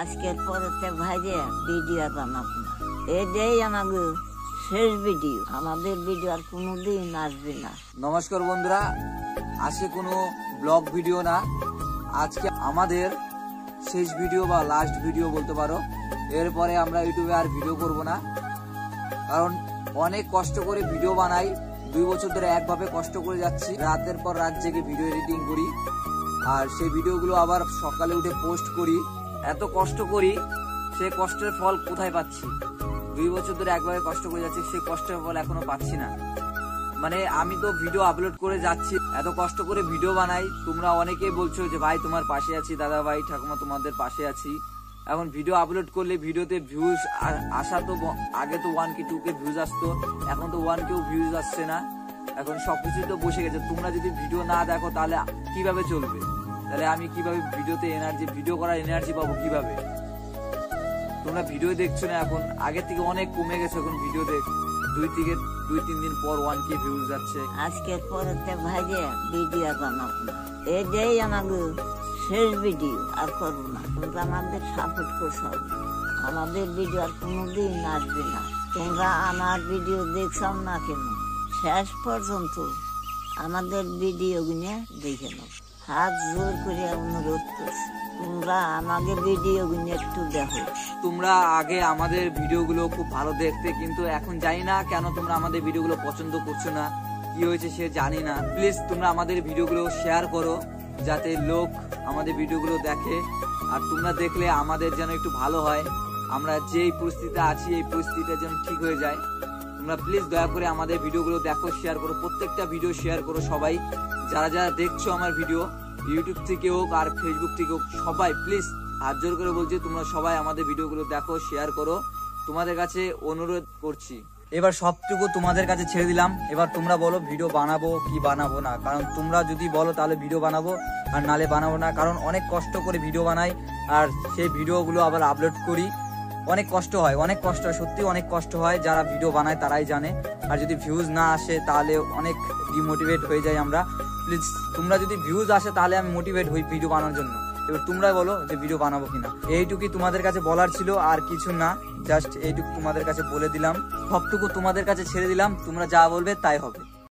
আজকের পরেতে ভাইরে ভিডিও বানাবো না, এটাই আমাদের শেষ ভিডিও। আমাদের ভিডিও আর কোনোদিন আসবে না। নমস্কার বন্ধুরা, আজকে কোনো ব্লগ ভিডিও না, আজকে আমাদের শেষ ভিডিও বা লাস্ট ভিডিও বলতে পারো। এরপরে আমরা ইউটিউবে আর ভিডিও করব না, কারণ অনেক কষ্ট করে ভিডিও বানাই। 2 বছর ধরে একভাবে কষ্ট করে যাচ্ছি, রাতের পর রাত জেগে ভিডিও এডিটিং করি, আর সেই ভিডিওগুলো আবার সকালে উঠে পোস্ট করি। এত কষ্ট করি, সেই কষ্টের ফল কোথায় পাচ্ছি? 2 বছর ধরে একভাবে কষ্ট করে যাচ্ছি, সেই কষ্টের ফল এখনো পাচ্ছি না। মানে আমি তো ভিডিও আপলোড করে যাচ্ছি, এত কষ্ট করে ভিডিও বানাই। তোমরা অনেকেই বলছো যে ভাই তোমার পাশে আছি, দাদা ভাই ঠাকুমা তোমাদের পাশে আছি। এখন ভিডিও আপলোড করলে ভিডিওতে ভিউজ আসা তো আগে তো 1K 2K ভিউজ আসতো, এখন তো 1K ভিউজ আসছে না। এখন সবকিছু তো বসে গেছে। তোমরা যদি ভিডিও না দেখো তাহলে কিভাবে চলবে? তাহলে আমি কিভাবে ভিডিওতে ভিডিও করার এনার্জি পাবো কিভাবে? তোমরা ভিডিও দেখছো না, এখন আগের থেকে অনেক কমে গেছে। এখন ভিডিও দেখ 2-3 দিন পর 1K ভিউজ যাচ্ছে। আজকের পরেতে ভাইরে ভিডিও বানাবো না, এটাই আমাদের শেষ ভিডিও। আর করবো না। তোমরা আমাদের সাপোর্ট করছো, আমাদের ভিডিও আর কোনোদিন আসবে না। তোমরা আমার ভিডিও দেখছো না কেন, শেষ পর্যন্ত আমাদের ভিডিও গুনে দেখে নাও। হাত জোর করে অনুরোধ করছি, তোমরা আমাদের ভিডিও গুনে একটু দেখো। তোমরা আগে আমাদের ভিডিওগুলো খুব ভালো দেখতে, কিন্তু এখন জানি না কেন তোমরা আমাদের ভিডিওগুলো পছন্দ করছো না, কি হয়েছে সে জানি না। প্লিজ তোমরা আমাদের ভিডিওগুলো শেয়ার করো, যাতে লোক আমাদের ভিডিওগুলো দেখে। আর তোমরা দেখলে আমাদের যেন একটু ভালো হয়, আমরা যেই পরিস্থিতিতে আছি এই পরিস্থিতিটা যেন ঠিক হয়ে যায়। তোমরা প্লিজ দয়া করে আমাদের ভিডিওগুলো দেখো, শেয়ার করো, প্রত্যেকটা ভিডিও শেয়ার করো। সবাই যারা যারা দেখছো আমার ভিডিও, ইউটিউব থেকে হোক আর ফেসবুক থেকে হোক, সবাই প্লিজ হাত জোর করে বলছি তোমরা সবাই আমাদের ভিডিওগুলো দেখো, শেয়ার করো, তোমাদের কাছে অনুরোধ করছি। এবার সবটুকু তোমাদের কাছে ছেড়ে দিলাম। এবার তোমরা বলো ভিডিও বানাবো কি বানাবো না। কারণ তোমরা যদি বলো তাহলে ভিডিও বানাবো, আর নালে বানাবো না। কারণ অনেক কষ্ট করে ভিডিও বানাই, আর সেই ভিডিওগুলো আবার আপলোড করি। অনেক কষ্ট হয়, সত্যি অনেক কষ্ট হয়। যারা ভিডিও বানায় তারাই জানে। আর যদি ভিউজ না আসে তাহলে অনেক ডিমোটিভেট হয়ে যায় আমরা। প্লিজ তোমরা যদি ভিউজ আসে তাহলে আমি মোটিভেট হই ভিডিও বানানোর জন্য। এবার তোমরা বলো যে ভিডিও বানাবো কিনা। এইটুকুই তোমাদের কাছে বলার ছিল, আর কিছু না। জাস্ট এইটুকু তোমাদের কাছে বলে দিলাম, সবটুকু তোমাদের কাছে ছেড়ে দিলাম। তোমরা যা বলবে তাই হবে।